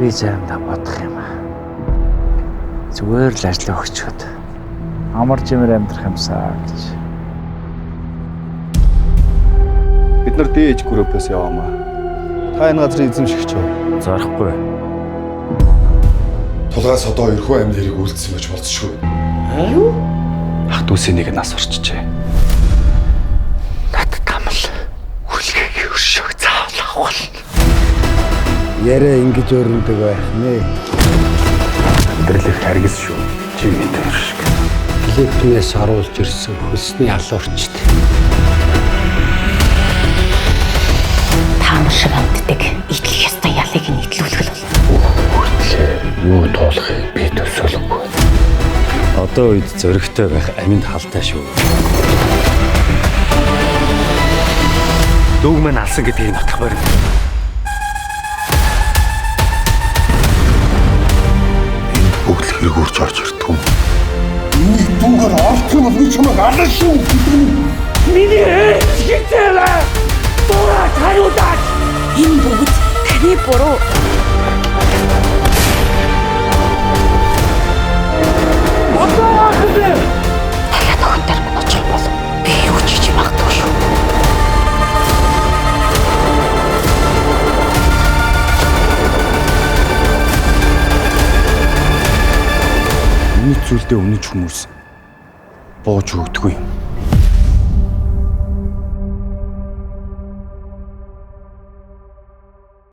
Би заримдаа бодох юм аа. Зүгээр л ажил өгчөөд амар жимээр амьдрах юмсаа гэж. Бид нар дээж группээс яваамаа. Та энэ газрын эзэмшигч юу? Зорихгүй. Тулгаас одоо ерхөө амьд хэрэг үлдсэн байж болцшгүй. Юу? Ах дүүсийн нэг нас орчихжээ. Над тамал хүлгээг өршөөг заавал авах. Ярэ ингэж өрнөдөг байх нэ. Амьдралыг харгис шүү. Чигийн төр шиг. Филиппинээс оруулж ирсэн хөлсний алуурчд. Таамаг шиг амтдаг идэл ястай ялыг нь идлүүлэх л бол. Хүртлээ юу туулахыг би төсөөлөхгүй. Одоо үед зөрөгтэй байх аминд халтай шүү. Дүүг мань алсан гэдгийг нутах барин. Бүгд л хэрэгүүрч орж ирдэг юм. Миний дүүгээр олдох юм бол би чамайг ална шүү. Миний хитээлээ. Буура тариудаад. Энэ бүгд таны буруу. Дахиад охин дээр минь очих бол би юу ч хийж магадгүй шүү. Миний зүйлдээ үнэж хүмүүс бууж өгдөггүй юм.